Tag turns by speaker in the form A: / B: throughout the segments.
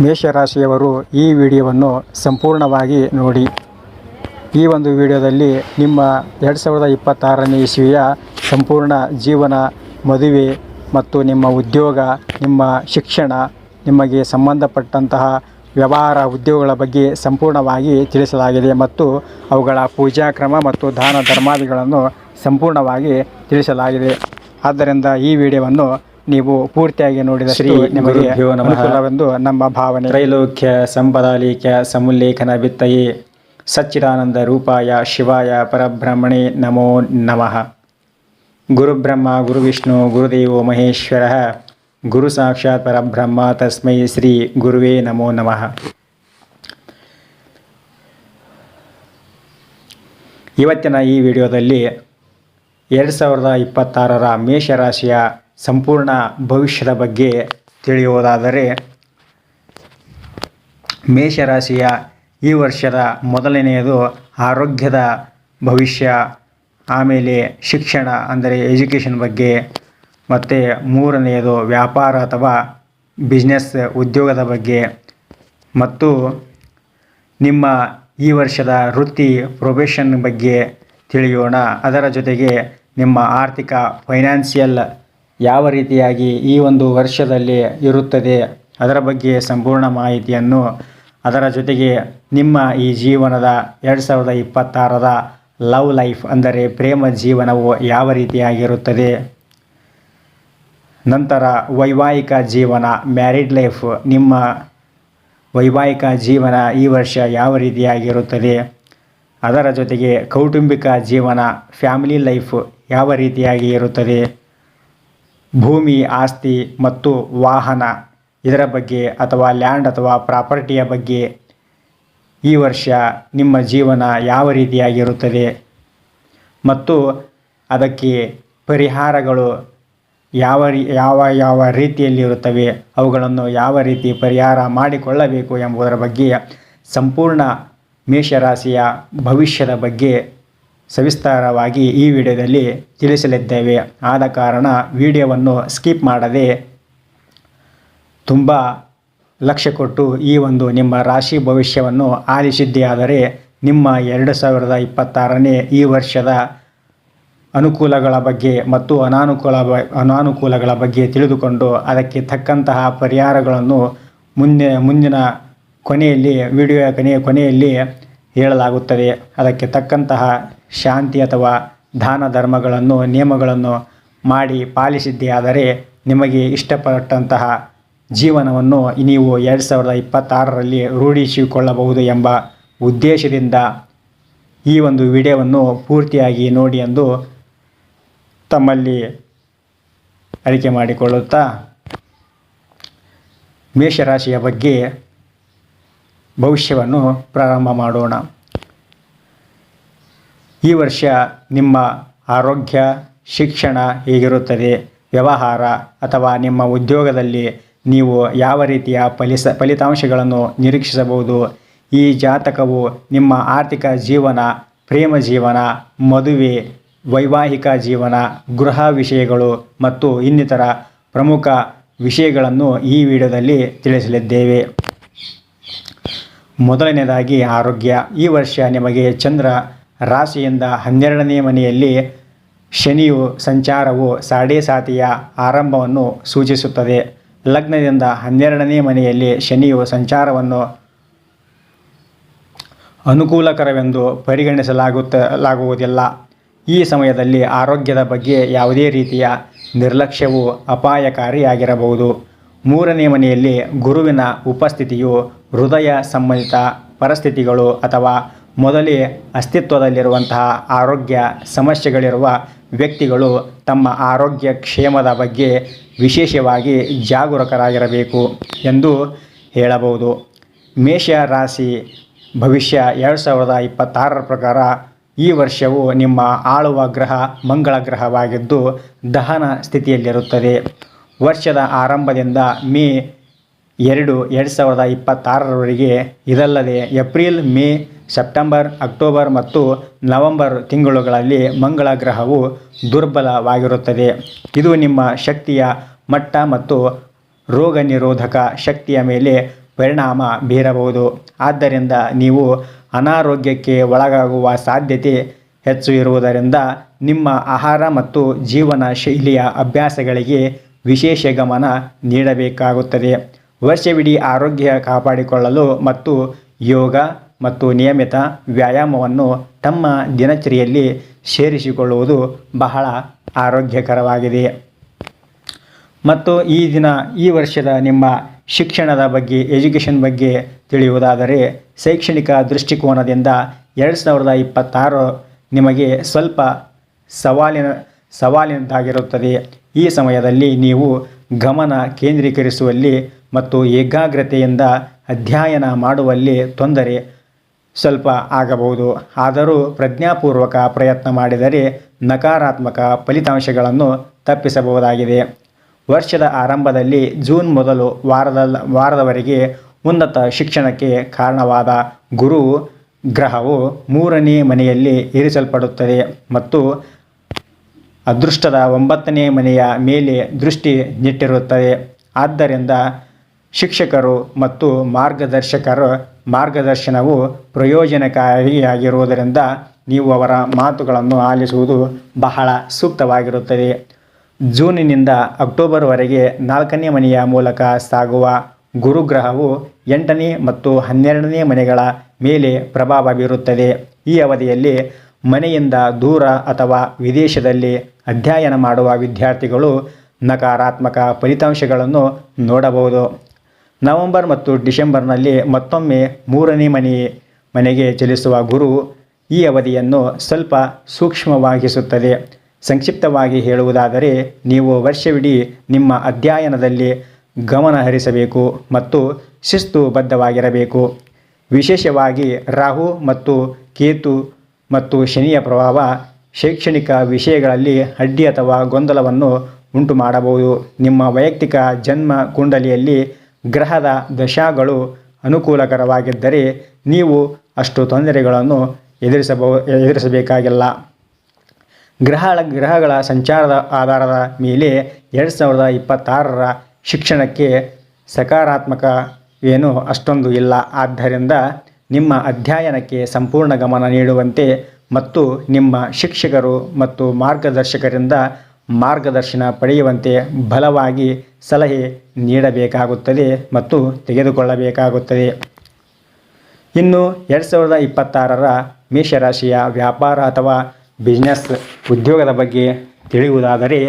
A: ಮೇಷರಾಶಿಯವರು ಈ ವಿಡಿಯೋವನ್ನು ಸಂಪೂರ್ಣವಾಗಿ ನೋಡಿ. ಈ ಒಂದು ವಿಡಿಯೋದಲ್ಲಿ ನಿಮ್ಮ 2026ನೇ ಇಸವಿಯ ಸಂಪೂರ್ಣ ಜೀವನ, ಮದುವೆ ಮತ್ತು ನಿಮ್ಮ ಉದ್ಯೋಗ, ನಿಮ್ಮ ಶಿಕ್ಷಣ, ನಿಮಗೆ ಸಂಬಂಧಪಟ್ಟಂತಹ ವ್ಯವಹಾರ, ಉದ್ಯೋಗಗಳ ಬಗ್ಗೆ ಸಂಪೂರ್ಣವಾಗಿ ತಿಳಿಸಲಾಗಿದೆ ಮತ್ತು ಅವುಗಳ ಪೂಜಾ ಕ್ರಮ ಮತ್ತು ದಾನ ಧರ್ಮಾದಿಗಳನ್ನು ಸಂಪೂರ್ಣವಾಗಿ ತಿಳಿಸಲಾಗಿದೆ. ಆದ್ದರಿಂದ ಈ ವಿಡಿಯೋವನ್ನು ನೀವು ಪೂರ್ತಿಯಾಗಿ ನೋಡಿದಷ್ಟು ನಿಮಗೆ ಅನುಕೂಲವೆಂದು ನಮ್ಮ ಭಾವನೆ. ತ್ರೈಲೋಕ್ಯ ಸಂಪದಾಲಿಕ್ಯ ಸಮುಲ್ಲೇಖನ ಬಿತ್ತಯೇ ಸಚ್ಚಿದಾನಂದ ರೂಪಾಯ ಶಿವಾಯ ಪರಬ್ರಹ್ಮಣೇ ನಮೋ ನಮಃ. ಗುರುಬ್ರಹ್ಮ ಗುರುವಿಷ್ಣು ಗುರುದೇವೋ ಮಹೇಶ್ವರ ಗುರು ಸಾಕ್ಷಾತ್ ಪರಬ್ರಹ್ಮ ತಸ್ಮೈ ಶ್ರೀ ಗುರುವೇ ನಮೋ ನಮಃ. ಇವತ್ತಿನ ಈ ವಿಡಿಯೋದಲ್ಲಿ 2026ರ ಮೇಷರಾಶಿಯ ಸಂಪೂರ್ಣ ಭವಿಷ್ಯದ ಬಗ್ಗೆ ತಿಳಿಯುವುದಾದರೆ, ಮೇಷರಾಶಿಯ ಈ ವರ್ಷದ ಮೊದಲನೆಯದು ಆರೋಗ್ಯದ ಭವಿಷ್ಯ, ಆಮೇಲೆ ಶಿಕ್ಷಣ ಅಂದರೆ ಎಜುಕೇಷನ್ ಬಗ್ಗೆ, ಮತ್ತು ಮೂರನೆಯದು ವ್ಯಾಪಾರ ಅಥವಾ ಬಿಸ್ನೆಸ್ ಉದ್ಯೋಗದ ಬಗ್ಗೆ, ಮತ್ತು ನಿಮ್ಮ ಈ ವರ್ಷದ ವೃತ್ತಿ ಪ್ರೊಫೆಷನ್ ಬಗ್ಗೆ ತಿಳಿಯೋಣ. ಅದರ ಜೊತೆಗೆ ನಿಮ್ಮ ಆರ್ಥಿಕ ಫೈನಾನ್ಷಿಯಲ್ ಯಾವ ರೀತಿಯಾಗಿ ಈ ಒಂದು ವರ್ಷದಲ್ಲಿ ಇರುತ್ತದೆ ಅದರ ಬಗ್ಗೆ ಸಂಪೂರ್ಣ ಮಾಹಿತಿಯನ್ನು, ಅದರ ಜೊತೆಗೆ ನಿಮ್ಮ ಈ ಜೀವನದ 2026ರ ಲವ್ ಲೈಫ್ ಅಂದರೆ ಪ್ರೇಮ ಜೀವನವು ಯಾವ ರೀತಿಯಾಗಿರುತ್ತದೆ, ನಂತರ ವೈವಾಹಿಕ ಜೀವನ ಮ್ಯಾರಿಡ್ ಲೈಫ್, ನಿಮ್ಮ ವೈವಾಹಿಕ ಜೀವನ ಈ ವರ್ಷ ಯಾವ ರೀತಿಯಾಗಿರುತ್ತದೆ, ಅದರ ಜೊತೆಗೆ ಕೌಟುಂಬಿಕ ಜೀವನ ಫ್ಯಾಮಿಲಿ ಲೈಫ್ ಯಾವ ರೀತಿಯಾಗಿ ಇರುತ್ತದೆ, ಭೂಮಿ ಆಸ್ತಿ ಮತ್ತು ವಾಹನ ಇದರ ಬಗ್ಗೆ ಅಥವಾ ಲ್ಯಾಂಡ್ ಅಥವಾ ಪ್ರಾಪರ್ಟಿಯ ಬಗ್ಗೆ ಈ ವರ್ಷ ನಿಮ್ಮ ಜೀವನ ಯಾವ ರೀತಿಯಾಗಿರುತ್ತದೆ ಮತ್ತು ಅದಕ್ಕೆ ಪರಿಹಾರಗಳು ಯಾವ ರೀತಿಯಲ್ಲಿ ಇರುತ್ತವೆ, ಅವುಗಳನ್ನು ಯಾವ ರೀತಿ ಪರಿಹಾರ ಮಾಡಿಕೊಳ್ಳಬೇಕು ಎಂಬುದರ ಬಗ್ಗೆ ಸಂಪೂರ್ಣ ಮೇಷರಾಶಿಯ ಭವಿಷ್ಯದ ಬಗ್ಗೆ ಸವಿಸ್ತಾರವಾಗಿ ಈ ವಿಡಿಯೋದಲ್ಲಿ ತಿಳಿಸಲಿದ್ದೇವೆ. ಆದ ಕಾರಣ ವಿಡಿಯೋವನ್ನು ಸ್ಕಿಪ್ ಮಾಡದೆ ತುಂಬ ಲಕ್ಷ್ಯ ಕೊಟ್ಟು ಈ ಒಂದು ನಿಮ್ಮ ರಾಶಿ ಭವಿಷ್ಯವನ್ನು ಆಲಿಸಿದ್ದೇ ಆದರೆ ನಿಮ್ಮ 2026ನೇ ಈ ವರ್ಷದ ಅನುಕೂಲಗಳ ಬಗ್ಗೆ ಮತ್ತು ಅನಾನುಕೂಲಗಳ ಬಗ್ಗೆ ತಿಳಿದುಕೊಂಡು ಅದಕ್ಕೆ ತಕ್ಕಂತಹ ಪರಿಹಾರಗಳನ್ನು ಮುಂದಿನ ಕೊನೆಯಲ್ಲಿ ವಿಡಿಯೋಯ ಕೊನೆಯಲ್ಲಿ ಹೇಳಲಾಗುತ್ತದೆ. ಅದಕ್ಕೆ ತಕ್ಕಂತಹ ಶಾಂತಿ ಅಥವಾ ದಾನ ಧರ್ಮಗಳನ್ನು ನಿಯಮಗಳನ್ನು ಮಾಡಿ ಪಾಲಿಸಿದ್ದೇ ಆದರೆ ನಿಮಗೆ ಇಷ್ಟಪಟ್ಟಂತಹ ಜೀವನವನ್ನು ನೀವು 2026ರಲ್ಲಿ ರೂಢಿಸಿಕೊಳ್ಳಬಹುದು ಎಂಬ ಉದ್ದೇಶದಿಂದ ಈ ಒಂದು ವಿಡಿಯೋವನ್ನು ಪೂರ್ತಿಯಾಗಿ ನೋಡಿ ಎಂದು ತಮ್ಮಲ್ಲಿ ಅರಿಕೆ ಮಾಡಿಕೊಳ್ಳುತ್ತಾ, ಮೇಷರಾಶಿಯ ಬಗ್ಗೆ ಭವಿಷ್ಯವನ್ನು ಪ್ರಾರಂಭ ಮಾಡೋಣ. ಈ ವರ್ಷ ನಿಮ್ಮ ಆರೋಗ್ಯ, ಶಿಕ್ಷಣ ಹೇಗಿರುತ್ತದೆ, ವ್ಯವಹಾರ ಅಥವಾ ನಿಮ್ಮ ಉದ್ಯೋಗದಲ್ಲಿ ನೀವು ಯಾವ ರೀತಿಯ ಫಲಿತಾಂಶಗಳನ್ನು ನಿರೀಕ್ಷಿಸಬಹುದು, ಈ ಜಾತಕವು ನಿಮ್ಮ ಆರ್ಥಿಕ ಜೀವನ, ಪ್ರೇಮ ಜೀವನ, ಮದುವೆ, ವೈವಾಹಿಕ ಜೀವನ, ಗೃಹ ವಿಷಯಗಳು ಮತ್ತು ಇನ್ನಿತರ ಪ್ರಮುಖ ವಿಷಯಗಳನ್ನು ಈ ವಿಡಿಯೋದಲ್ಲಿ ತಿಳಿಸಲಿದ್ದೇವೆ. ಮೊದಲನೇದಾಗಿ ಆರೋಗ್ಯ. ಈ ವರ್ಷ ನಿಮಗೆ ಚಂದ್ರ ರಾಶಿಯಿಂದ 12ನೇ ಮನೆಯಲ್ಲಿ ಶನಿಯು ಸಂಚಾರವು ಸಾಡೆಸಾತಿಯ ಆರಂಭವನ್ನು ಸೂಚಿಸುತ್ತದೆ. ಲಗ್ನದಿಂದ 12ನೇ ಮನೆಯಲ್ಲಿ ಶನಿಯು ಸಂಚಾರವನ್ನು ಅನುಕೂಲಕರವೆಂದು ಪರಿಗಣಿಸಲಾಗುವುದಿಲ್ಲ. ಈ ಸಮಯದಲ್ಲಿ ಆರೋಗ್ಯದ ಬಗ್ಗೆ ಯಾವುದೇ ರೀತಿಯ ನಿರ್ಲಕ್ಷ್ಯವು ಅಪಾಯಕಾರಿಯಾಗಿರಬಹುದು. 3ನೇ ಮನೆಯಲ್ಲಿ ಗುರುವಿನ ಉಪಸ್ಥಿತಿಯು ಹೃದಯ ಸಂಬಂಧಿತ ಪರಿಸ್ಥಿತಿಗಳು ಅಥವಾ ಮೊದಲೇ ಅಸ್ತಿತ್ವದಲ್ಲಿರುವಂತಹ ಆರೋಗ್ಯ ಸಮಸ್ಯೆಗಳಿರುವ ವ್ಯಕ್ತಿಗಳು ತಮ್ಮ ಆರೋಗ್ಯ ಕ್ಷೇಮದ ಬಗ್ಗೆ ವಿಶೇಷವಾಗಿ ಜಾಗರೂಕರಾಗಿರಬೇಕು ಎಂದು ಹೇಳಬಹುದು. ಮೇಷ ರಾಶಿ ಭವಿಷ್ಯ 2026ರ ಪ್ರಕಾರ ಈ ವರ್ಷವು ನಿಮ್ಮ ಆಳುವ ಗ್ರಹ ಮಂಗಳ ಗ್ರಹವಾಗಿದ್ದು ದಹನ ಸ್ಥಿತಿಯಲ್ಲಿರುತ್ತದೆ. ವರ್ಷದ ಆರಂಭದಿಂದ ಮೇ 2, 2026ರವರೆಗೆ, ಇದಲ್ಲದೆ ಏಪ್ರಿಲ್, ಮೇ, ಸೆಪ್ಟೆಂಬರ್, ಅಕ್ಟೋಬರ್ ಮತ್ತು ನವೆಂಬರ್ ತಿಂಗಳುಗಳಲ್ಲಿ ಮಂಗಳ ಗ್ರಹವು ದುರ್ಬಲವಾಗಿರುತ್ತದೆ. ಇದು ನಿಮ್ಮ ಶಕ್ತಿಯ ಮಟ್ಟ ಮತ್ತು ರೋಗ ನಿರೋಧಕ ಶಕ್ತಿಯ ಮೇಲೆ ಪರಿಣಾಮ ಬೀರಬಹುದು. ಆದ್ದರಿಂದ ನೀವು ಅನಾರೋಗ್ಯಕ್ಕೆ ಒಳಗಾಗುವ ಸಾಧ್ಯತೆ ಹೆಚ್ಚು ಇರುವುದರಿಂದ ನಿಮ್ಮ ಆಹಾರ ಮತ್ತು ಜೀವನ ಶೈಲಿಯ ಅಭ್ಯಾಸಗಳಿಗೆ ವಿಶೇಷ ಗಮನ ನೀಡಬೇಕಾಗುತ್ತದೆ. ವರ್ಷವಿಡೀ ಆರೋಗ್ಯ ಕಾಪಾಡಿಕೊಳ್ಳಲು ಮತ್ತು ಯೋಗ ಮತ್ತು ನಿಯಮಿತ ವ್ಯಾಯಾಮವನ್ನು ತಮ್ಮ ದಿನಚರಿಯಲ್ಲಿ ಸೇರಿಸಿಕೊಳ್ಳುವುದು ಬಹಳ ಆರೋಗ್ಯಕರವಾಗಿದೆ. ಮತ್ತು ಈ ವರ್ಷದ ನಿಮ್ಮ ಶಿಕ್ಷಣದ ಬಗ್ಗೆ ಎಜುಕೇಷನ್ ಬಗ್ಗೆ ತಿಳಿಯುವುದಾದರೆ ಶೈಕ್ಷಣಿಕ ದೃಷ್ಟಿಕೋನದಿಂದ 2026 ನಿಮಗೆ ಸ್ವಲ್ಪ ಸವಾಲಿನದ್ದಾಗಿರುತ್ತದೆ. ಈ ಸಮಯದಲ್ಲಿ ನೀವು ಗಮನ ಕೇಂದ್ರೀಕರಿಸುವಲ್ಲಿ ಮತ್ತು ಏಕಾಗ್ರತೆಯಿಂದ ಅಧ್ಯಯನ ಮಾಡುವಲ್ಲಿ ತೊಂದರೆ ಸ್ವಲ್ಪ ಆಗಬಹುದು. ಆದರೂ ಪ್ರಜ್ಞಾಪೂರ್ವಕ ಪ್ರಯತ್ನ ಮಾಡಿದರೆ ನಕಾರಾತ್ಮಕ ಫಲಿತಾಂಶಗಳನ್ನು ತಪ್ಪಿಸಬಹುದಾಗಿದೆ. ವರ್ಷದ ಆರಂಭದಲ್ಲಿ ಜೂನ್ ಮೊದಲು ವಾರದವರೆಗೆ ಉನ್ನತ ಶಿಕ್ಷಣಕ್ಕೆ ಕಾರಣವಾದ ಗುರು ಗ್ರಹವು 3ನೇ ಮನೆಯಲ್ಲಿ ಇರಿಸಲ್ಪಡುತ್ತದೆ ಮತ್ತು ಅದೃಷ್ಟದ 9ನೇ ಮನೆಯ ಮೇಲೆ ದೃಷ್ಟಿ ನೆಟ್ಟಿರುತ್ತದೆ. ಆದ್ದರಿಂದ ಶಿಕ್ಷಕರು ಮತ್ತು ಮಾರ್ಗದರ್ಶನವು ಪ್ರಯೋಜನಕಾರಿಯಾಗಿರುವುದರಿಂದ ನೀವು ಅವರ ಮಾತುಗಳನ್ನು ಆಲಿಸುವುದು ಬಹಳ ಸೂಕ್ತವಾಗಿರುತ್ತದೆ. ಜೂನಿನಿಂದ ಅಕ್ಟೋಬರ್ವರೆಗೆ 4ನೇ ಮನೆಯ ಮೂಲಕ ಸಾಗುವ ಗುರುಗ್ರಹವು 8ನೇ ಮತ್ತು 12ನೇ ಮನೆಗಳ ಮೇಲೆ ಪ್ರಭಾವ ಬೀರುತ್ತದೆ. ಈ ಅವಧಿಯಲ್ಲಿ ಮನೆಯಿಂದ ದೂರ ಅಥವಾ ವಿದೇಶದಲ್ಲಿ ಅಧ್ಯಯನ ಮಾಡುವ ವಿದ್ಯಾರ್ಥಿಗಳು ನಕಾರಾತ್ಮಕ ಫಲಿತಾಂಶಗಳನ್ನು ನೋಡಬಹುದು. ನವೆಂಬರ್ ಮತ್ತು ಡಿಸೆಂಬರ್ನಲ್ಲಿ ಮತ್ತೊಮ್ಮೆ 3ನೇ ಮನೆಗೆ ಚಲಿಸುವ ಗುರು ಈ ಅವಧಿಯನ್ನು ಸ್ವಲ್ಪ ಸೂಕ್ಷ್ಮವಾಗಿಸುತ್ತದೆ. ಸಂಕ್ಷಿಪ್ತವಾಗಿ ಹೇಳುವುದಾದರೆ ನೀವು ವರ್ಷವಿಡೀ ನಿಮ್ಮ ಅಧ್ಯಯನದಲ್ಲಿ ಗಮನ ಹರಿಸಬೇಕು ಮತ್ತು ಶಿಸ್ತುಬದ್ಧವಾಗಿರಬೇಕು. ವಿಶೇಷವಾಗಿ ರಾಹು ಮತ್ತು ಕೇತು ಮತ್ತು ಶನಿಯ ಪ್ರಭಾವ ಶೈಕ್ಷಣಿಕ ವಿಷಯಗಳಲ್ಲಿ ಅಡ್ಡಿ ಅಥವಾ ಗೊಂದಲವನ್ನು ಉಂಟು ಮಾಡಬಹುದು. ನಿಮ್ಮ ವೈಯಕ್ತಿಕ ಜನ್ಮ ಕುಂಡಲಿಯಲ್ಲಿ ಗ್ರಹದ ದಶಾಗಳು ಅನುಕೂಲಕರವಾಗಿದ್ದರೆ ನೀವು ಅಷ್ಟು ತೊಂದರೆಗಳನ್ನು ಎದುರಿಸಬೇಕಾಗಿಲ್ಲ. ಗ್ರಹಗಳ ಸಂಚಾರದ ಆಧಾರದ ಮೇಲೆ 2026 ಶಿಕ್ಷಣಕ್ಕೆ ಸಕಾರಾತ್ಮಕವೇನೂ ಅಷ್ಟೊಂದು ಇಲ್ಲ. ಆದ್ದರಿಂದ ನಿಮ್ಮ ಅಧ್ಯಯನಕ್ಕೆ ಸಂಪೂರ್ಣ ಗಮನ ನೀಡುವಂತೆ ಮತ್ತು ನಿಮ್ಮ ಶಿಕ್ಷಕರು ಮತ್ತು ಮಾರ್ಗದರ್ಶಕರಿಂದ ಮಾರ್ಗದರ್ಶನ ಪಡೆಯುವಂತೆ ಬಲವಾಗಿ ಸಲಹೆ ನೀಡಬೇಕಾಗುತ್ತದೆ ಮತ್ತು ತೆಗೆದುಕೊಳ್ಳಬೇಕಾಗುತ್ತದೆ. ಇನ್ನು 2026 ಮೇಷರಾಶಿಯ ವ್ಯಾಪಾರ ಅಥವಾ ಬಿಸ್ನೆಸ್ ಉದ್ಯೋಗದ ಬಗ್ಗೆ ತಿಳಿಯುವುದಾದರೆ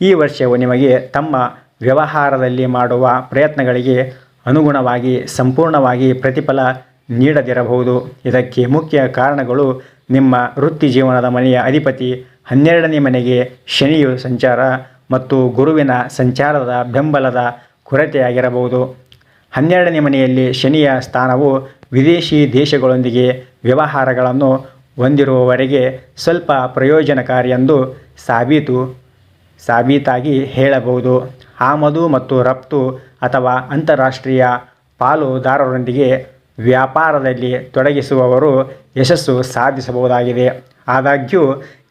A: ಈ ವರ್ಷವು ನಿಮಗೆ ತಮ್ಮ ವ್ಯವಹಾರದಲ್ಲಿ ಮಾಡುವ ಪ್ರಯತ್ನಗಳಿಗೆ ಅನುಗುಣವಾಗಿ ಸಂಪೂರ್ಣವಾಗಿ ಪ್ರತಿಫಲ ನೀಡದಿರಬಹುದು. ಇದಕ್ಕೆ ಮುಖ್ಯ ಕಾರಣಗಳು ನಿಮ್ಮ ವೃತ್ತಿ ಜೀವನದ ಮನೆಯ ಅಧಿಪತಿ 12ನೇ ಮನೆಗೆ ಶನಿಯು ಸಂಚಾರ ಮತ್ತು ಗುರುವಿನ ಸಂಚಾರದ ಬೆಂಬಲದ ಕೊರತೆಯಾಗಿರಬಹುದು. 12ನೇ ಮನೆಯಲ್ಲಿ ಶನಿಯ ಸ್ಥಾನವು ವಿದೇಶಿ ದೇಶಗಳೊಂದಿಗೆ ವ್ಯವಹಾರಗಳನ್ನು ಹೊಂದಿರುವವರೆಗೆ ಸ್ವಲ್ಪ ಪ್ರಯೋಜನಕಾರಿ ಎಂದು ಸಾಬೀತಾಗಿ ಹೇಳಬಹುದು. ಆಮದು ಮತ್ತು ರಫ್ತು ಅಥವಾ ಅಂತಾರಾಷ್ಟ್ರೀಯ ಪಾಲುದಾರರೊಂದಿಗೆ ವ್ಯಾಪಾರದಲ್ಲಿ ತೊಡಗಿಸುವವರು ಯಶಸ್ಸು ಸಾಧಿಸಬಹುದಾಗಿದೆ. ಆದಾಗ್ಯೂ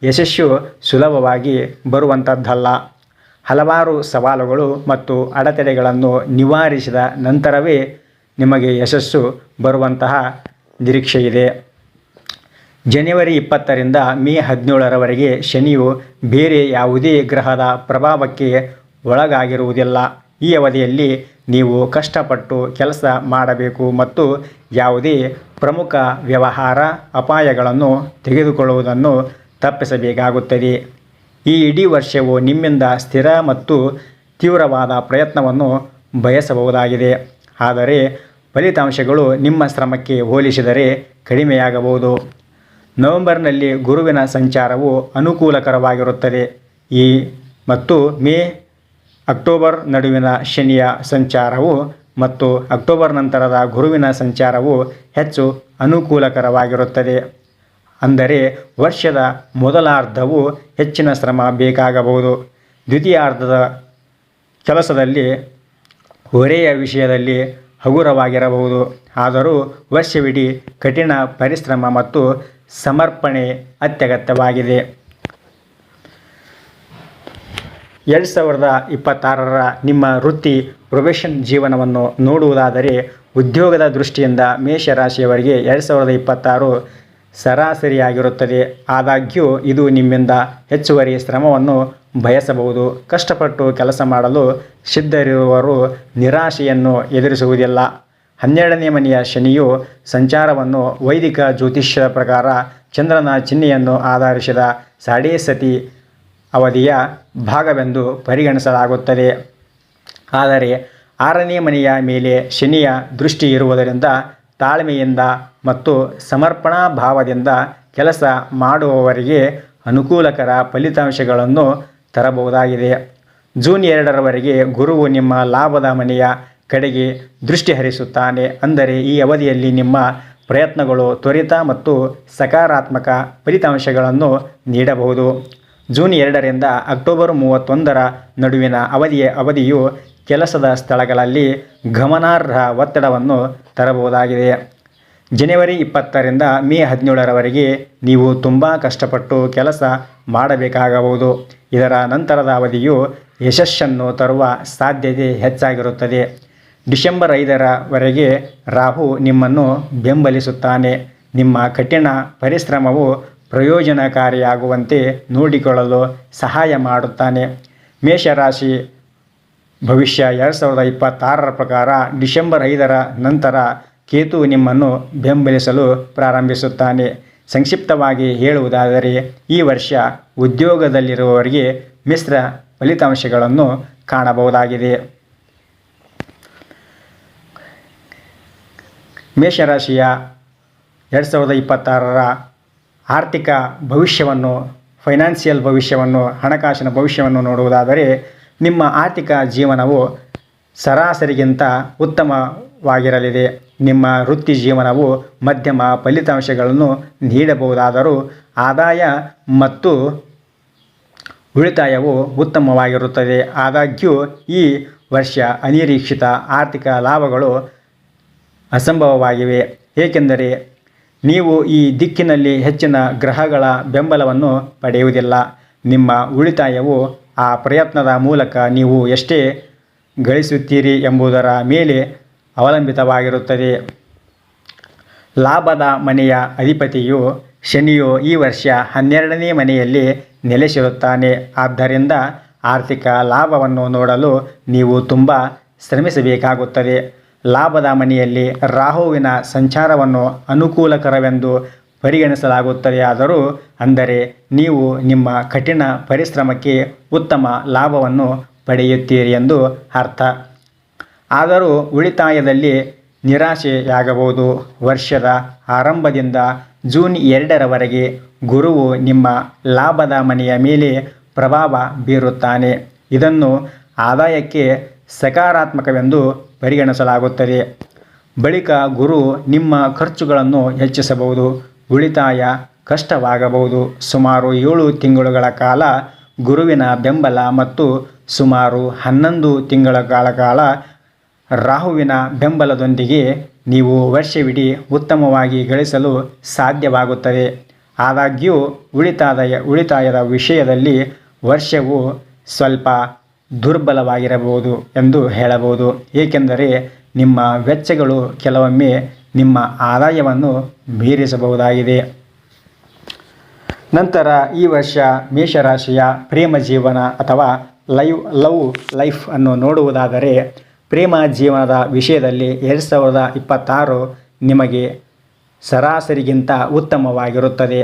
A: ಯಶಸ್ಸು ಸುಲಭವಾಗಿ ಬರುವಂಥದ್ದಲ್ಲ. ಹಲವಾರು ಸವಾಲುಗಳು ಮತ್ತು ಅಡೆತಡೆಗಳನ್ನು ನಿವಾರಿಸಿದ ನಂತರವೇ ನಿಮಗೆ ಯಶಸ್ಸು ಬರುವಂತಹ ನಿರೀಕ್ಷೆಯಿದೆ. ಜನವರಿ 20ರಿಂದ ಮೇ 17ರವರೆಗೆ ಶನಿಯು ಬೇರೆ ಯಾವುದೇ ಗ್ರಹದ ಪ್ರಭಾವಕ್ಕೆ ಒಳಗಾಗಿರುವುದಿಲ್ಲ. ಈ ಅವಧಿಯಲ್ಲಿ ನೀವು ಕಷ್ಟಪಟ್ಟು ಕೆಲಸ ಮಾಡಬೇಕು ಮತ್ತು ಯಾವುದೇ ಪ್ರಮುಖ ವ್ಯವಹಾರ ಅಪಾಯಗಳನ್ನು ತೆಗೆದುಕೊಳ್ಳುವುದನ್ನು ತಪ್ಪಿಸಬೇಕಾಗುತ್ತದೆ. ಈ ಇಡೀ ವರ್ಷವು ನಿಮ್ಮಿಂದ ಸ್ಥಿರ ಮತ್ತು ತೀವ್ರವಾದ ಪ್ರಯತ್ನವನ್ನು ಬಯಸಬಹುದಾಗಿದೆ, ಆದರೆ ಫಲಿತಾಂಶಗಳು ನಿಮ್ಮ ಶ್ರಮಕ್ಕೆ ಹೋಲಿಸಿದರೆ ಕಡಿಮೆಯಾಗಬಹುದು. ನವೆಂಬರ್ನಲ್ಲಿ ಗುರುವಿನ ಸಂಚಾರವು ಅನುಕೂಲಕರವಾಗಿರುತ್ತದೆ ಮತ್ತು ಅಕ್ಟೋಬರ್ ನಡುವಿನ ಶನಿಯ ಸಂಚಾರವು ಮತ್ತು ಅಕ್ಟೋಬರ್ ನಂತರದ ಗುರುವಿನ ಸಂಚಾರವು ಹೆಚ್ಚು ಅನುಕೂಲಕರವಾಗಿರುತ್ತದೆ. ಅಂದರೆ ವರ್ಷದ ಮೊದಲಾರ್ಧವು ಹೆಚ್ಚಿನ ಶ್ರಮ ಬೇಕಾಗಬಹುದು. ದ್ವಿತೀಯಾರ್ಧದ ಕೆಲಸದಲ್ಲಿ ಹೊರೆಯ ವಿಷಯದಲ್ಲಿ ಹಗುರವಾಗಿರಬಹುದು. ಆದರೂ ವರ್ಷವಿಡೀ ಕಠಿಣ ಪರಿಶ್ರಮ ಮತ್ತು ಸಮರ್ಪಣೆ ಅತ್ಯಗತ್ಯವಾಗಿದೆ. 2026 ನಿಮ್ಮ ವೃತ್ತಿ ಪ್ರೊಫೆಷನ್ ಜೀವನವನ್ನು ನೋಡುವುದಾದರೆ ಉದ್ಯೋಗದ ದೃಷ್ಟಿಯಿಂದ ಮೇಷರಾಶಿಯವರಿಗೆ 2026 ಸರಾಸರಿಯಾಗಿರುತ್ತದೆ. ಆದಾಗ್ಯೂ ಇದು ನಿಮ್ಮಿಂದ ಹೆಚ್ಚುವರಿ ಶ್ರಮವನ್ನು ಬಯಸಬಹುದು. ಕಷ್ಟಪಟ್ಟು ಕೆಲಸ ಮಾಡಲು ಸಿದ್ಧರಿರುವವರು ನಿರಾಶೆಯನ್ನು ಎದುರಿಸುವುದಿಲ್ಲ. 12ನೇ ಮನೆಯ ಶನಿಯು ಸಂಚಾರವನ್ನು ವೈದಿಕ ಜ್ಯೋತಿಷ್ಯದ ಪ್ರಕಾರ ಚಂದ್ರನ ಚಿಹ್ನೆಯನ್ನು ಆಧರಿಸಿದ ಸಾಡೇಸತಿ ಅವಧಿಯ ಭಾಗವೆಂದು ಪರಿಗಣಿಸಲಾಗುತ್ತದೆ. ಆದರೆ 6ನೇ ಮನೆಯ ಮೇಲೆ ಶನಿಯ ದೃಷ್ಟಿ ಇರುವುದರಿಂದ ತಾಳ್ಮೆಯಿಂದ ಮತ್ತು ಸಮರ್ಪಣಾ ಭಾವದಿಂದ ಕೆಲಸ ಮಾಡುವವರಿಗೆ ಅನುಕೂಲಕರ ಫಲಿತಾಂಶಗಳನ್ನು ತರಬಹುದಾಗಿದೆ. ಜೂನ್ 2ರವರೆಗೆ ಗುರುವು ನಿಮ್ಮ ಲಾಭದ ಮನೆಯ ಕಡೆಗೆ ದೃಷ್ಟಿ ಹರಿಸುತ್ತಾನೆ. ಅಂದರೆ ಈ ಅವಧಿಯಲ್ಲಿ ನಿಮ್ಮ ಪ್ರಯತ್ನಗಳು ತ್ವರಿತ ಮತ್ತು ಸಕಾರಾತ್ಮಕ ಫಲಿತಾಂಶಗಳನ್ನು ನೀಡಬಹುದು. ಜೂನ್ 2ರಿಂದ ಅಕ್ಟೋಬರ್ 31ರ ನಡುವಿನ ಅವಧಿಯು ಕೆಲಸದ ಸ್ಥಳಗಳಲ್ಲಿ ಗಮನಾರ್ಹ ಒತ್ತಡವನ್ನು ತರಬಹುದಾಗಿದೆ. ಜನವರಿ 20ರಿಂದ ಮೇ 17ರವರೆಗೆ ನೀವು ತುಂಬ ಕಷ್ಟಪಟ್ಟು ಕೆಲಸ ಮಾಡಬೇಕಾಗಬಹುದು. ಇದರ ನಂತರದ ಅವಧಿಯು ಯಶಸ್ಸನ್ನು ತರುವ ಸಾಧ್ಯತೆ ಹೆಚ್ಚಾಗಿರುತ್ತದೆ. ಡಿಸೆಂಬರ್ 5ರವರೆಗೆ ರಾಹು ನಿಮ್ಮನ್ನು ಬೆಂಬಲಿಸುತ್ತಾನೆ. ನಿಮ್ಮ ಕಠಿಣ ಪರಿಶ್ರಮವು ಪ್ರಯೋಜನಕಾರಿಯಾಗುವಂತೆ ನೋಡಿಕೊಳ್ಳಲು ಸಹಾಯ ಮಾಡುತ್ತಾನೆ. ಮೇಷರಾಶಿ ಭವಿಷ್ಯ 2026ರ ಪ್ರಕಾರ ಡಿಸೆಂಬರ್ 5ರ ನಂತರ ಕೇತು ನಿಮ್ಮನ್ನು ಬೆಂಬಲಿಸಲು ಪ್ರಾರಂಭಿಸುತ್ತಾನೆ. ಸಂಕ್ಷಿಪ್ತವಾಗಿ ಹೇಳುವುದಾದರೆ ಈ ವರ್ಷ ಉದ್ಯೋಗದಲ್ಲಿರುವವರಿಗೆ ಮಿಶ್ರ ಫಲಿತಾಂಶಗಳನ್ನು ಕಾಣಬಹುದಾಗಿದೆ. ಮೇಷರಾಶಿಯ 2026ರ ಆರ್ಥಿಕ ಭವಿಷ್ಯವನ್ನು, ಫೈನಾನ್ಷಿಯಲ್ ಭವಿಷ್ಯವನ್ನು, ಹಣಕಾಸಿನ ಭವಿಷ್ಯವನ್ನು ನೋಡುವುದಾದರೆ ನಿಮ್ಮ ಆರ್ಥಿಕ ಜೀವನವು ಸರಾಸರಿಗಿಂತ ಉತ್ತಮವಾಗಿರಲಿದೆ. ನಿಮ್ಮ ವೃತ್ತಿ ಜೀವನವು ಮಧ್ಯಮ ಫಲಿತಾಂಶಗಳನ್ನು ನೀಡಬಹುದಾದರೂ ಆದಾಯ ಮತ್ತು ಉಳಿತಾಯವು ಉತ್ತಮವಾಗಿರುತ್ತದೆ. ಆದಾಗ್ಯೂ ಈ ವರ್ಷ ಅನಿರೀಕ್ಷಿತ ಆರ್ಥಿಕ ಲಾಭಗಳು ಅಸಂಭವವಾಗಿವೆ, ಏಕೆಂದರೆ ನೀವು ಈ ದಿಕ್ಕಿನಲ್ಲಿ ಹೆಚ್ಚಿನ ಗ್ರಹಗಳ ಬೆಂಬಲವನ್ನು ಪಡೆಯುವುದಿಲ್ಲ. ನಿಮ್ಮ ಉಳಿತಾಯವು ಆ ಪ್ರಯತ್ನದ ಮೂಲಕ ನೀವು ಎಷ್ಟೇ ಗಳಿಸುತ್ತೀರಿ ಎಂಬುದರ ಮೇಲೆ ಅವಲಂಬಿತವಾಗಿರುತ್ತದೆ. ಲಾಭದ ಮನೆಯ ಅಧಿಪತಿಯು ಶನಿಯು ಈ ವರ್ಷ 12ನೇ ಮನೆಯಲ್ಲಿ ನೆಲೆಸಿರುತ್ತಾನೆ. ಆದ್ದರಿಂದ ಆರ್ಥಿಕ ಲಾಭವನ್ನು ನೋಡಲು ನೀವು ತುಂಬ ಶ್ರಮಿಸಬೇಕಾಗುತ್ತದೆ. ಲಾಭದ ಮನೆಯಲ್ಲಿ ರಾಹುವಿನ ಸಂಚಾರವನ್ನು ಅನುಕೂಲಕರವೆಂದು ಪರಿಗಣಿಸಲಾಗುತ್ತದೆ. ಆದರೂ ಅಂದರೆ ನೀವು ನಿಮ್ಮ ಕಠಿಣ ಪರಿಶ್ರಮಕ್ಕೆ ಉತ್ತಮ ಲಾಭವನ್ನು ಪಡೆಯುತ್ತೀರಿ ಎಂದು ಅರ್ಥ. ಆದರೂ ಉಳಿತಾಯದಲ್ಲಿ ನಿರಾಶೆಯಾಗಬಹುದು. ವರ್ಷದ ಆರಂಭದಿಂದ ಜೂನ್ 2ರವರೆಗೆ ಗುರುವು ನಿಮ್ಮ ಲಾಭದ ಮನೆಯ ಮೇಲೆ ಪ್ರಭಾವ ಬೀರುತ್ತಾನೆ. ಇದನ್ನು ಆದಾಯಕ್ಕೆ ಸಕಾರಾತ್ಮಕವೆಂದು ಪರಿಗಣಿಸಲಾಗುತ್ತದೆ. ಬಳಿಕ ಗುರು ನಿಮ್ಮ ಖರ್ಚುಗಳನ್ನು ಹೆಚ್ಚಿಸಬಹುದು. ಉಳಿತಾಯ ಕಷ್ಟವಾಗಬಹುದು. ಸುಮಾರು 7 ತಿಂಗಳುಗಳ ಕಾಲ ಗುರುವಿನ ಬೆಂಬಲ ಮತ್ತು ಸುಮಾರು 11 ತಿಂಗಳ ಕಾಲ ರಾಹುವಿನ ಬೆಂಬಲದೊಂದಿಗೆ ನೀವು ವರ್ಷವಿಡೀ ಉತ್ತಮವಾಗಿ ಗಳಿಸಲು ಸಾಧ್ಯವಾಗುತ್ತದೆ. ಆದಾಗ್ಯೂ ಉಳಿತಾಯದ ವಿಷಯದಲ್ಲಿ ವರ್ಷವು ಸ್ವಲ್ಪ ದುರ್ಬಲವಾಗಿರಬಹುದು ಎಂದು ಹೇಳಬಹುದು, ಏಕೆಂದರೆ ನಿಮ್ಮ ವೆಚ್ಚಗಳು ಕೆಲವೊಮ್ಮೆ ನಿಮ್ಮ ಆದಾಯವನ್ನು ಮೀರಿಸಬಹುದಾಗಿದೆ. ನಂತರ ಈ ವರ್ಷ ಮೇಷರಾಶಿಯ ಪ್ರೇಮ ಜೀವನ ಅಥವಾ ಲವ್ ಲೈಫ್ ಅನ್ನು ನೋಡುವುದಾದರೆ ಪ್ರೇಮ ಜೀವನದ ವಿಷಯದಲ್ಲಿ 2026 ನಿಮಗೆ ಸರಾಸರಿಗಿಂತ ಉತ್ತಮವಾಗಿರುತ್ತದೆ.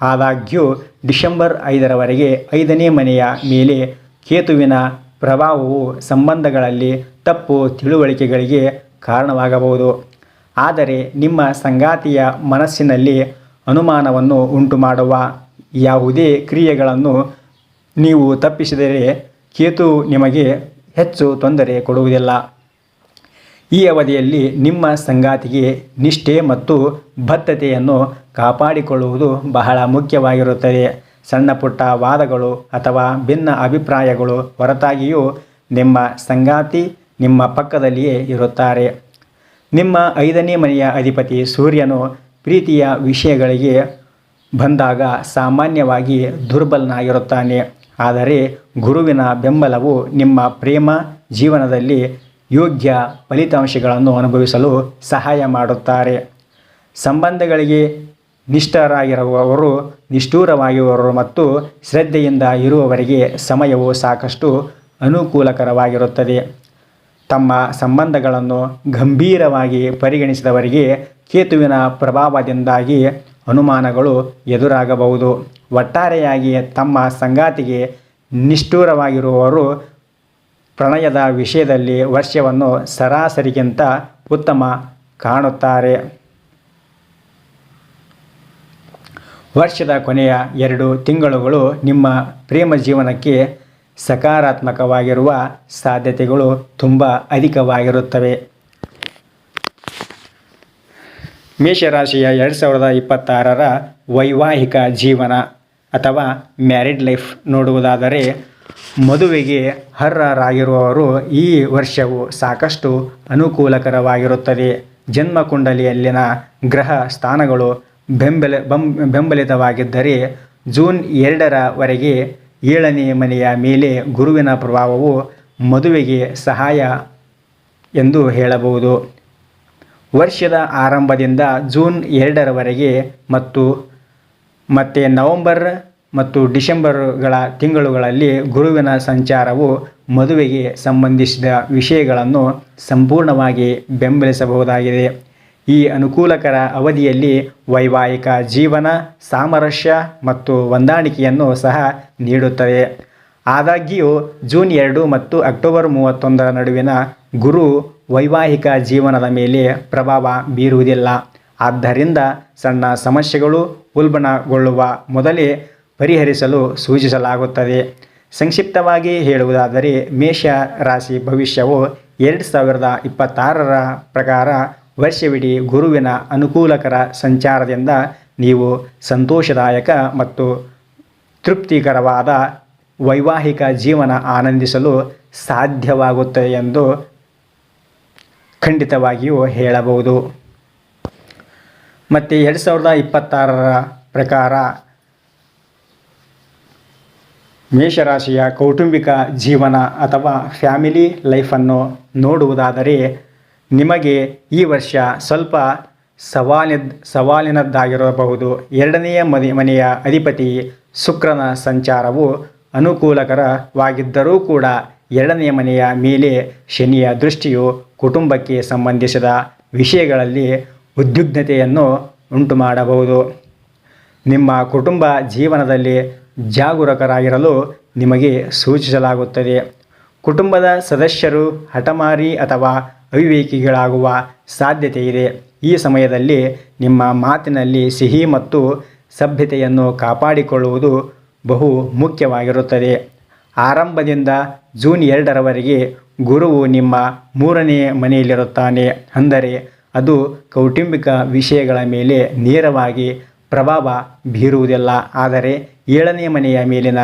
A: ಆದಾಗ್ಯೂ ಡಿಸೆಂಬರ್ 5ರವರೆಗೆ 5ನೇ ಮನೆಯ ಮೇಲೆ ಕೇತುವಿನ ಪ್ರಭಾವವು ಸಂಬಂಧಗಳಲ್ಲಿ ತಪ್ಪು ತಿಳುವಳಿಕೆಗಳಿಗೆ ಕಾರಣವಾಗಬಹುದು. ಆದರೆ ನಿಮ್ಮ ಸಂಗಾತಿಯ ಮನಸ್ಸಿನಲ್ಲಿ ಅನುಮಾನವನ್ನು ಉಂಟುಮಾಡುವ ಯಾವುದೇ ಕ್ರಿಯೆಗಳನ್ನು ನೀವು ತಪ್ಪಿಸಿದರೆ ಕೇತು ನಿಮಗೆ ಹೆಚ್ಚು ತೊಂದರೆ ಕೊಡುವುದಿಲ್ಲ. ಈ ಅವಧಿಯಲ್ಲಿ ನಿಮ್ಮ ಸಂಗಾತಿಗೆ ನಿಷ್ಠೆ ಮತ್ತು ಬದ್ಧತೆಯನ್ನು ಕಾಪಾಡಿಕೊಳ್ಳುವುದು ಬಹಳ ಮುಖ್ಯವಾಗಿರುತ್ತದೆ. ಸಣ್ಣ ಪುಟ್ಟ ವಾದಗಳು ಅಥವಾ ಭಿನ್ನ ಅಭಿಪ್ರಾಯಗಳು ಹೊರತಾಗಿಯೂ ನಿಮ್ಮ ಸಂಗಾತಿ ನಿಮ್ಮ ಪಕ್ಕದಲ್ಲಿಯೇ ಇರುತ್ತಾರೆ. ನಿಮ್ಮ 5ನೇ ಮನೆಯ ಅಧಿಪತಿ ಸೂರ್ಯನು ಪ್ರೀತಿಯ ವಿಷಯಗಳಿಗೆ ಬಂದಾಗ ಸಾಮಾನ್ಯವಾಗಿ ದುರ್ಬಲನಾಗಿರುತ್ತಾನೆ. ಆದರೆ ಗುರುವಿನ ಬೆಂಬಲವು ನಿಮ್ಮ ಪ್ರೇಮ ಜೀವನದಲ್ಲಿ ಯೋಗ್ಯ ಫಲಿತಾಂಶಗಳನ್ನು ಅನುಭವಿಸಲು ಸಹಾಯ ಮಾಡುತ್ತಾರೆ. ಸಂಬಂಧಗಳಿಗೆ ನಿಷ್ಠರಾಗಿರುವವರು, ನಿಷ್ಠೂರವಾಗಿರುವವರು ಮತ್ತು ಶ್ರದ್ಧೆಯಿಂದ ಇರುವವರಿಗೆ ಸಮಯವು ಸಾಕಷ್ಟು ಅನುಕೂಲಕರವಾಗಿರುತ್ತದೆ. ತಮ್ಮ ಸಂಬಂಧಗಳನ್ನು ಗಂಭೀರವಾಗಿ ಪರಿಗಣಿಸಿದವರಿಗೆ ಕೇತುವಿನ ಪ್ರಭಾವದಿಂದಾಗಿ ಅನುಮಾನಗಳು ಎದುರಾಗಬಹುದು. ಒಟ್ಟಾರೆಯಾಗಿ ತಮ್ಮ ಸಂಗಾತಿಗೆ ನಿಷ್ಠೂರವಾಗಿರುವವರು ಪ್ರಣಯದ ವಿಷಯದಲ್ಲಿ ವರ್ಷವನ್ನು ಸರಾಸರಿಗಿಂತ ಉತ್ತಮ ಕಾಣುತ್ತಾರೆ. ವರ್ಷದ ಕೊನೆಯ 2 ತಿಂಗಳುಗಳು ನಿಮ್ಮ ಪ್ರೇಮ ಜೀವನಕ್ಕೆ ಸಕಾರಾತ್ಮಕವಾಗಿರುವ ಸಾಧ್ಯತೆಗಳು ತುಂಬ ಅಧಿಕವಾಗಿರುತ್ತವೆ. ಮೇಷರಾಶಿಯ 2026ರ ವೈವಾಹಿಕ ಜೀವನ ಅಥವಾ ಮ್ಯಾರಿಡ್ ಲೈಫ್ ನೋಡುವುದಾದರೆ, ಮದುವೆಗೆ ಅರ್ಹರಾಗಿರುವವರು ಈ ವರ್ಷವು ಸಾಕಷ್ಟು ಅನುಕೂಲಕರವಾಗಿರುತ್ತದೆ. ಜನ್ಮಕುಂಡಲಿಯಲ್ಲಿನ ಗ್ರಹ ಸ್ಥಾನಗಳು ಬೆಂಬಲಿತವಾಗಿದ್ದರೆ ಜೂನ್ 2ರವರೆಗೆ 7ನೇ ಮನೆಯ ಮೇಲೆ ಗುರುವಿನ ಪ್ರಭಾವವು ಮದುವೆಗೆ ಸಹಾಯ ಎಂದು ಹೇಳಬಹುದು. ವರ್ಷದ ಆರಂಭದಿಂದ ಜೂನ್ 2ರವರೆಗೆ ಮತ್ತು ನವೆಂಬರ್ ಮತ್ತು ಡಿಸೆಂಬರ್ಗಳ ತಿಂಗಳುಗಳಲ್ಲಿ ಗುರುವಿನ ಸಂಚಾರವು ಮದುವೆಗೆ ಸಂಬಂಧಿಸಿದ ವಿಷಯಗಳನ್ನು ಸಂಪೂರ್ಣವಾಗಿ ಬೆಂಬಲಿಸಬಹುದಾಗಿದೆ. ಈ ಅನುಕೂಲಕರ ಅವಧಿಯಲ್ಲಿ ವೈವಾಹಿಕ ಜೀವನ ಸಾಮರಸ್ಯ ಮತ್ತು ಹೊಂದಾಣಿಕೆಯನ್ನು ಸಹ ನೀಡುತ್ತದೆ. ಆದಾಗ್ಯೂ ಜೂನ್ 2 ಮತ್ತು ಅಕ್ಟೋಬರ್ 31ರ ನಡುವಿನ ಗುರು ವೈವಾಹಿಕ ಜೀವನದ ಮೇಲೆ ಪ್ರಭಾವ ಬೀರುವುದಿಲ್ಲ. ಆದ್ದರಿಂದ ಸಣ್ಣ ಸಮಸ್ಯೆಗಳು ಉಲ್ಬಣಗೊಳ್ಳುವ ಮೊದಲೇ ಪರಿಹರಿಸಲು ಸೂಚಿಸಲಾಗುತ್ತದೆ. ಸಂಕ್ಷಿಪ್ತವಾಗಿ ಹೇಳುವುದಾದರೆ, ಮೇಷ ರಾಶಿ ಭವಿಷ್ಯವು 2026ರ ಪ್ರಕಾರ ವರ್ಷವಿಡೀ ಗುರುವಿನ ಅನುಕೂಲಕರ ಸಂಚಾರದಿಂದ ನೀವು ಸಂತೋಷದಾಯಕ ಮತ್ತು ತೃಪ್ತಿಕರವಾದ ವೈವಾಹಿಕ ಜೀವನ ಆನಂದಿಸಲು ಸಾಧ್ಯವಾಗುತ್ತದೆ ಎಂದು ಖಂಡಿತವಾಗಿಯೂ ಹೇಳಬಹುದು. ಮತ್ತು 2026ರ ಪ್ರಕಾರ ಮೇಷರಾಶಿಯ ಕೌಟುಂಬಿಕ ಜೀವನ ಅಥವಾ ಫ್ಯಾಮಿಲಿ ಲೈಫನ್ನು ನೋಡುವುದಾದರೆ, ನಿಮಗೆ ಈ ವರ್ಷ ಸ್ವಲ್ಪ ಸವಾಲಿನದ್ದಾಗಿರಬಹುದು. 2ನೇ ಮನೆಯ ಅಧಿಪತಿ ಶುಕ್ರನ ಸಂಚಾರವು ಅನುಕೂಲಕರವಾಗಿದ್ದರೂ ಕೂಡ 2ನೇ ಮನೆಯ ಮೇಲೆ ಶನಿಯ ದೃಷ್ಟಿಯು ಕುಟುಂಬಕ್ಕೆ ಸಂಬಂಧಿಸಿದ ವಿಷಯಗಳಲ್ಲಿ ಉದ್ವಿಗ್ನತೆಯನ್ನು ಉಂಟುಮಾಡಬಹುದು. ನಿಮ್ಮ ಕುಟುಂಬ ಜೀವನದಲ್ಲಿ ಜಾಗರೂಕರಾಗಿರಲು ನಿಮಗೆ ಸೂಚಿಸಲಾಗುತ್ತದೆ. ಕುಟುಂಬದ ಸದಸ್ಯರು ಹಠಮಾರಿ ಅಥವಾ ಅವಿವೇಕಿಗಳಾಗುವ ಸಾಧ್ಯತೆ ಇದೆ. ಈ ಸಮಯದಲ್ಲಿ ನಿಮ್ಮ ಮಾತಿನಲ್ಲಿ ಸಿಹಿ ಮತ್ತು ಸಭ್ಯತೆಯನ್ನು ಕಾಪಾಡಿಕೊಳ್ಳುವುದು ಬಹು ಮುಖ್ಯವಾಗಿರುತ್ತದೆ. ಆರಂಭದಿಂದ ಜೂನ್ 2ರವರೆಗೆ ಗುರುವು ನಿಮ್ಮ 3ನೇ ಮನೆಯಲ್ಲಿರುತ್ತಾನೆ. ಅಂದರೆ ಅದು ಕೌಟುಂಬಿಕ ವಿಷಯಗಳ ಮೇಲೆ ನೇರವಾಗಿ ಪ್ರಭಾವ ಬೀರುವುದಿಲ್ಲ. ಆದರೆ 7ನೇ ಮನೆಯ ಮೇಲಿನ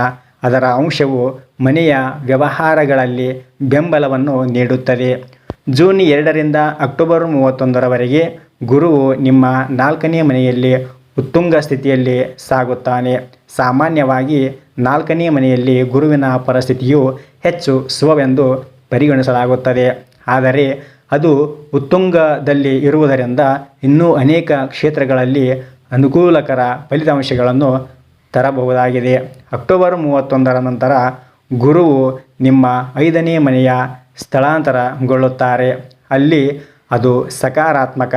A: ಅದರ ಅಂಶವು ಮನೆಯ ವ್ಯವಹಾರಗಳಲ್ಲಿ ಬೆಂಬಲವನ್ನು ನೀಡುತ್ತದೆ. ಜೂನ್ 2ರಿಂದ ಅಕ್ಟೋಬರ್ 31ರವರೆಗೆ ಗುರುವು ನಿಮ್ಮ 4ನೇ ಮನೆಯಲ್ಲಿ ಉತ್ತುಂಗ ಸ್ಥಿತಿಯಲ್ಲಿ ಸಾಗುತ್ತಾನೆ. ಸಾಮಾನ್ಯವಾಗಿ 4ನೇ ಮನೆಯಲ್ಲಿ ಗುರುವಿನ ಪರಿಸ್ಥಿತಿಯು ಹೆಚ್ಚು ಶುಭವೆಂದು ಪರಿಗಣಿಸಲಾಗುತ್ತದೆ. ಆದರೆ ಅದು ಉತ್ತುಂಗದಲ್ಲಿ ಇರುವುದರಿಂದ ಇನ್ನೂ ಅನೇಕ ಕ್ಷೇತ್ರಗಳಲ್ಲಿ ಅನುಕೂಲಕರ ಫಲಿತಾಂಶಗಳನ್ನು ತರಬಹುದಾಗಿದೆ. ಅಕ್ಟೋಬರ್ 31ರ ನಂತರ ಗುರುವು ನಿಮ್ಮ 5ನೇ ಮನೆಯ ಸ್ಥಳಾಂತರಗೊಳ್ಳುತ್ತಾರೆ. ಅಲ್ಲಿ ಅದು ಸಕಾರಾತ್ಮಕ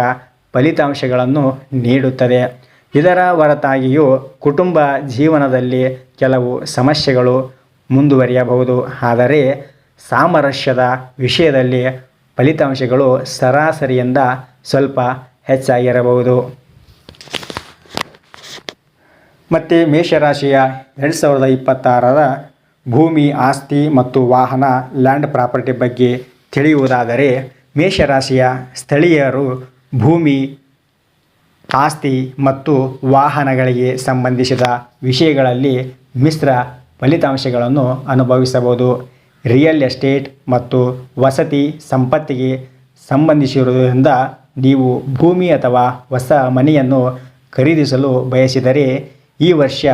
A: ಫಲಿತಾಂಶಗಳನ್ನು ನೀಡುತ್ತದೆ. ಇದರ ಹೊರತಾಗಿಯೂ ಕುಟುಂಬ ಜೀವನದಲ್ಲಿ ಕೆಲವು ಸಮಸ್ಯೆಗಳು ಮುಂದುವರಿಯಬಹುದು. ಆದರೆ ಸಾಮರಸ್ಯದ ವಿಷಯದಲ್ಲಿ ಫಲಿತಾಂಶಗಳು ಸರಾಸರಿಯಿಂದ ಸ್ವಲ್ಪ ಹೆಚ್ಚಾಗಿರಬಹುದು. ಮತ್ತು ಮೇಷರಾಶಿಯ 2026ರ ಭೂಮಿ, ಆಸ್ತಿ ಮತ್ತು ವಾಹನ ಲ್ಯಾಂಡ್ ಪ್ರಾಪರ್ಟಿ ಬಗ್ಗೆ ತಿಳಿಯುವುದಾದರೆ, ಮೇಷರಾಶಿಯ ಸ್ಥಳೀಯರು ಭೂಮಿ, ಆಸ್ತಿ ಮತ್ತು ವಾಹನಗಳಿಗೆ ಸಂಬಂಧಿಸಿದ ವಿಷಯಗಳಲ್ಲಿ ಮಿಶ್ರ ಫಲಿತಾಂಶಗಳನ್ನು ಅನುಭವಿಸಬಹುದು. ರಿಯಲ್ ಎಸ್ಟೇಟ್ ಮತ್ತು ವಸತಿ ಸಂಪತ್ತಿಗೆ ಸಂಬಂಧಿಸಿರುವುದರಿಂದ ನೀವು ಭೂಮಿ ಅಥವಾ ಹೊಸ ಮನೆಯನ್ನು ಖರೀದಿಸಲು ಬಯಸಿದರೆ ಈ ವರ್ಷ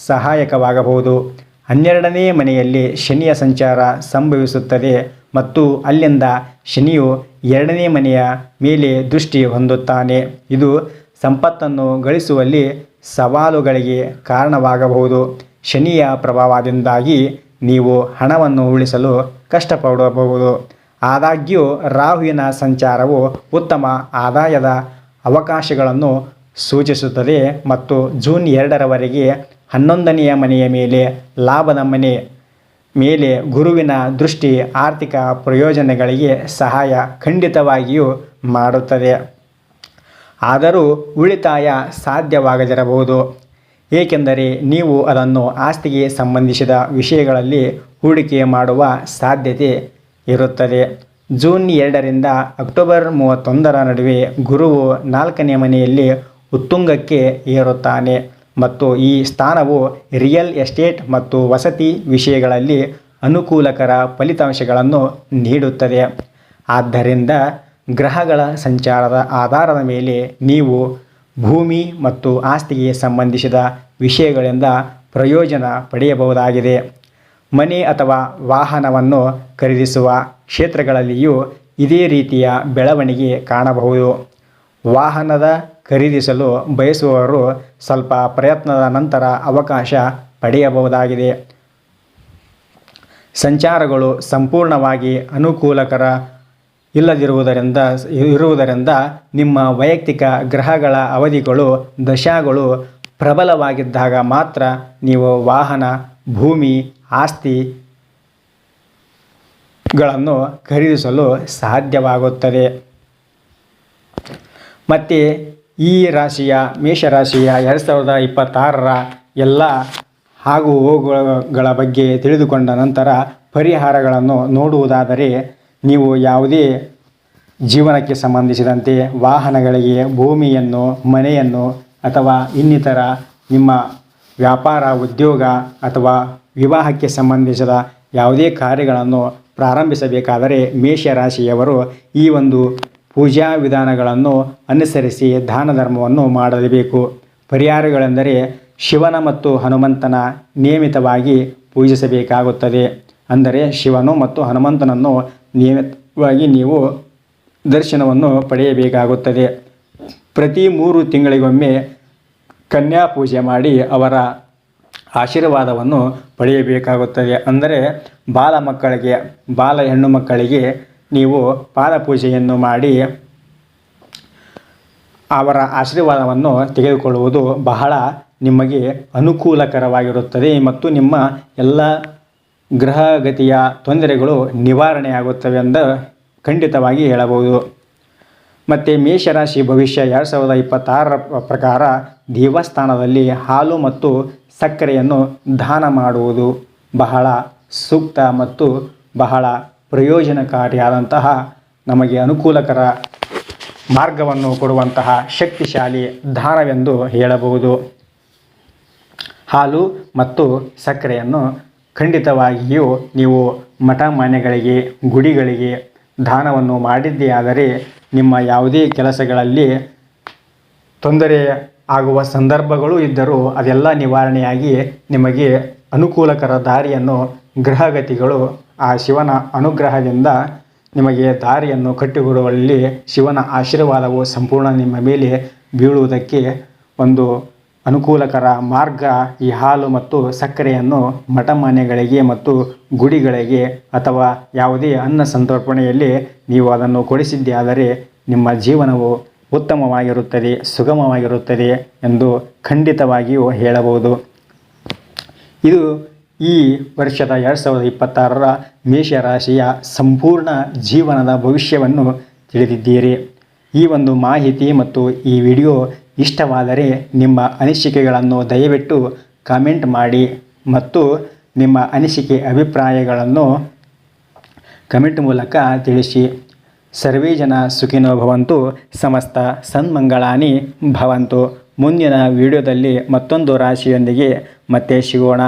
A: ಸಹಾಯಕವಾಗಬಹುದು. 12ನೇ ಮನೆಯಲ್ಲಿ ಶನಿಯ ಸಂಚಾರ ಸಂಭವಿಸುತ್ತದೆ ಮತ್ತು ಅಲ್ಲಿಂದ ಶನಿಯು 2ನೇ ಮನೆಯ ಮೇಲೆ ದೃಷ್ಟಿ ಹೊಂದುತ್ತಾನೆ. ಇದು ಸಂಪತ್ತನ್ನು ಗಳಿಸುವಲ್ಲಿ ಸವಾಲುಗಳಿಗೆ ಕಾರಣವಾಗಬಹುದು. ಶನಿಯ ಪ್ರಭಾವದಿಂದಾಗಿ ನೀವು ಹಣವನ್ನು ಉಳಿಸಲು ಕಷ್ಟಪಡಬಹುದು. ಆದಾಗ್ಯೂ ರಾಹುವಿನ ಸಂಚಾರವು ಉತ್ತಮ ಆದಾಯದ ಅವಕಾಶಗಳನ್ನು ಸೂಚಿಸುತ್ತದೆ ಮತ್ತು ಜೂನ್ 2ರವರೆಗೆ 11ನೆಯ ಮನೆಯ ಮೇಲೆ ಲಾಭದ ಮನೆ ಮೇಲೆ ಗುರುವಿನ ದೃಷ್ಟಿ ಆರ್ಥಿಕ ಪ್ರಯೋಜನಗಳಿಗೆ ಸಹಾಯ ಖಂಡಿತವಾಗಿಯೂ ಮಾಡುತ್ತದೆ. ಆದರೂ ಉಳಿತಾಯ ಸಾಧ್ಯವಾಗದಿರಬಹುದು, ಏಕೆಂದರೆ ನೀವು ಅದನ್ನು ಆಸ್ತಿಗೆ ಸಂಬಂಧಿಸಿದ ವಿಷಯಗಳಲ್ಲಿ ಹೂಡಿಕೆ ಮಾಡುವ ಸಾಧ್ಯತೆ ಇರುತ್ತದೆ. ಜೂನ್ 2ರಿಂದ ಅಕ್ಟೋಬರ್ 31ರ ನಡುವೆ ಗುರುವು 4ನೇ ಮನೆಯಲ್ಲಿ ಉತ್ತುಂಗಕ್ಕೆ ಏರುತ್ತಾನೆ ಮತ್ತು ಈ ಸ್ಥಾನವು ರಿಯಲ್ ಎಸ್ಟೇಟ್ ಮತ್ತು ವಸತಿ ವಿಷಯಗಳಲ್ಲಿ ಅನುಕೂಲಕರ ಫಲಿತಾಂಶಗಳನ್ನು ನೀಡುತ್ತದೆ. ಆದ್ದರಿಂದ ಗ್ರಹಗಳ ಸಂಚಾರದ ಆಧಾರದ ಮೇಲೆ ನೀವು ಭೂಮಿ ಮತ್ತು ಆಸ್ತಿಗೆ ಸಂಬಂಧಿಸಿದ ವಿಷಯಗಳಿಂದ ಪ್ರಯೋಜನ ಪಡೆಯಬಹುದಾಗಿದೆ. ಮನೆ ಅಥವಾ ವಾಹನವನ್ನು ಖರೀದಿಸುವ ಕ್ಷೇತ್ರಗಳಲ್ಲಿಯೂ ಇದೇ ರೀತಿಯ ಬೆಳವಣಿಗೆ ಕಾಣಬಹುದು. ವಾಹನದ ಖರೀದಿಸಲು ಬಯಸುವವರು ಸ್ವಲ್ಪ ಪ್ರಯತ್ನದ ನಂತರ ಅವಕಾಶ ಪಡೆಯಬಹುದಾಗಿದೆ. ಸಂಚಾರಗಳು ಸಂಪೂರ್ಣವಾಗಿ ಅನುಕೂಲಕರ ಇರುವುದರಿಂದ ನಿಮ್ಮ ವೈಯಕ್ತಿಕ ಗ್ರಹಗಳ ಅವಧಿಗಳು ದಶಾಗಳು ಪ್ರಬಲವಾಗಿದ್ದಾಗ ಮಾತ್ರ ನೀವು ವಾಹನ, ಭೂಮಿ, ಆಸ್ತಿಗಳನ್ನು ಖರೀದಿಸಲು ಸಾಧ್ಯವಾಗುತ್ತದೆ. ಮತ್ತು ಈ ರಾಶಿಯ ಮೇಷರಾಶಿಯ 2026ರ ಎಲ್ಲ ಆಗು ಹೋಗುಗಳ ಬಗ್ಗೆ ತಿಳಿದುಕೊಂಡ ನಂತರ ಪರಿಹಾರಗಳನ್ನು ನೋಡುವುದಾದರೆ, ನೀವು ಯಾವುದೇ ಜೀವನಕ್ಕೆ ಸಂಬಂಧಿಸಿದಂತೆ ವಾಹನಗಳಿಗೆ, ಭೂಮಿಯನ್ನು, ಮನೆಯನ್ನು ಅಥವಾ ಇನ್ನಿತರ ನಿಮ್ಮ ವ್ಯಾಪಾರ, ಉದ್ಯೋಗ ಅಥವಾ ವಿವಾಹಕ್ಕೆ ಸಂಬಂಧಿಸಿದ ಯಾವುದೇ ಕಾರ್ಯಗಳನ್ನು ಪ್ರಾರಂಭಿಸಬೇಕಾದರೆ ಮೇಷರಾಶಿಯವರು ಈ ಒಂದು ಪೂಜಾ ವಿಧಾನಗಳನ್ನು ಅನುಸರಿಸಿ ದಾನ ಧರ್ಮವನ್ನು ಮಾಡಲೇಬೇಕು. ಪರಿಹಾರಗಳೆಂದರೆ ಶಿವನ ಮತ್ತು ಹನುಮಂತನ ನಿಯಮಿತವಾಗಿ ಪೂಜಿಸಬೇಕಾಗುತ್ತದೆ. ಅಂದರೆ ಶಿವನು ಮತ್ತು ಹನುಮಂತನನ್ನು ನಿಯಮಿತವಾಗಿ ನೀವು ದರ್ಶನವನ್ನು ಪಡೆಯಬೇಕಾಗುತ್ತದೆ. ಪ್ರತಿ 3 ತಿಂಗಳಿಗೊಮ್ಮೆ ಕನ್ಯಾ ಪೂಜೆ ಮಾಡಿ ಅವರ ಆಶೀರ್ವಾದವನ್ನು ಪಡೆಯಬೇಕಾಗುತ್ತದೆ. ಅಂದರೆ ಬಾಲ ಹೆಣ್ಣು ಮಕ್ಕಳಿಗೆ ನೀವು ಪಾದಪೂಜೆಯನ್ನು ಮಾಡಿ ಅವರ ಆಶೀರ್ವಾದವನ್ನು ತೆಗೆದುಕೊಳ್ಳುವುದು ಬಹಳ ನಿಮಗೆ ಅನುಕೂಲಕರವಾಗಿರುತ್ತದೆ ಮತ್ತು ನಿಮ್ಮ ಎಲ್ಲ ಗ್ರಹಗತಿಯ ತೊಂದರೆಗಳು ನಿವಾರಣೆಯಾಗುತ್ತವೆ ಎಂದು ಖಂಡಿತವಾಗಿ ಹೇಳಬಹುದು. ಮತ್ತು ಮೇಷರಾಶಿ ಭವಿಷ್ಯ 2026ರ ಪ್ರಕಾರ ದೇವಸ್ಥಾನದಲ್ಲಿ ಹಾಲು ಮತ್ತು ಸಕ್ಕರೆಯನ್ನು ದಾನ ಮಾಡುವುದು ಬಹಳ ಸೂಕ್ತ ಮತ್ತು ಬಹಳ ಪ್ರಯೋಜನಕಾರಿಯಾದಂತಹ, ನಮಗೆ ಅನುಕೂಲಕರ ಮಾರ್ಗವನ್ನು ಕೊಡುವಂತಹ ಶಕ್ತಿಶಾಲಿ ದಾನವೆಂದು ಹೇಳಬಹುದು. ಹಾಲು ಮತ್ತು ಸಕ್ಕರೆಯನ್ನು ಖಂಡಿತವಾಗಿಯೂ ನೀವು ಮಠ ಮಾನ್ಯಗಳಿಗೆ, ಗುಡಿಗಳಿಗೆ ದಾನವನ್ನು ಮಾಡಿದ್ದೇ ಆದರೆ ನಿಮ್ಮ ಯಾವುದೇ ಕೆಲಸಗಳಲ್ಲಿ ತೊಂದರೆ ಆಗುವ ಸಂದರ್ಭಗಳು ಇದ್ದರೂ ಅದೆಲ್ಲ ನಿವಾರಣೆಯಾಗಿ ನಿಮಗೆ ಅನುಕೂಲಕರ ದಾರಿಯನ್ನು ಗ್ರಹಗತಿಗಳು ಆ ಶಿವನ ಅನುಗ್ರಹದಿಂದ ನಿಮಗೆ ದಾರಿಯನ್ನು ಕಟ್ಟಿಕೊಡುವಲ್ಲಿ ಶಿವನ ಆಶೀರ್ವಾದವು ಸಂಪೂರ್ಣ ನಿಮ್ಮ ಮೇಲೆ ಬೀಳುವುದಕ್ಕೆ ಒಂದು ಅನುಕೂಲಕರ ಮಾರ್ಗ ಈ ಹಾಲು ಮತ್ತು ಸಕ್ಕರೆಯನ್ನು ಮಠಮಾನ್ಯಗಳಿಗೆ ಮತ್ತು ಗುಡಿಗಳಿಗೆ ಅಥವಾ ಯಾವುದೇ ಅನ್ನ ಸಂತರ್ಪಣೆಯಲ್ಲಿ ನೀವು ಅದನ್ನು ಕೊಡಿಸಿದ್ದೇ ಆದರೆ ನಿಮ್ಮ ಜೀವನವು ಉತ್ತಮವಾಗಿರುತ್ತದೆ, ಸುಗಮವಾಗಿರುತ್ತದೆ ಎಂದು ಖಂಡಿತವಾಗಿಯೂ ಹೇಳಬಹುದು. ಇದು ಈ ವರ್ಷದ 2026ರ ಮೇಷರಾಶಿಯ ಸಂಪೂರ್ಣ ಜೀವನದ ಭವಿಷ್ಯವನ್ನು ತಿಳಿದಿದ್ದೀರಿ. ಈ ಒಂದು ಮಾಹಿತಿ ಮತ್ತು ಈ ವಿಡಿಯೋ ಇಷ್ಟವಾದರೆ ನಿಮ್ಮ ಅನಿಸಿಕೆಗಳನ್ನು ದಯವಿಟ್ಟು ಕಾಮೆಂಟ್ ಮಾಡಿ ಮತ್ತು ನಿಮ್ಮ ಅನಿಸಿಕೆ ಅಭಿಪ್ರಾಯಗಳನ್ನು ಕಮೆಂಟ್ ಮೂಲಕ ತಿಳಿಸಿ. ಸರ್ವೇ ಜನ ಸುಖಿನೋ ಭವಂತು, ಸಮಸ್ತ ಸನ್ಮಂಗಳಾನಿ ಭವಂತು. ಮುಂದಿನ ವಿಡಿಯೋದಲ್ಲಿ ಮತ್ತೊಂದು ರಾಶಿಯೊಂದಿಗೆ ಮತ್ತೆ ಸಿಗೋಣ.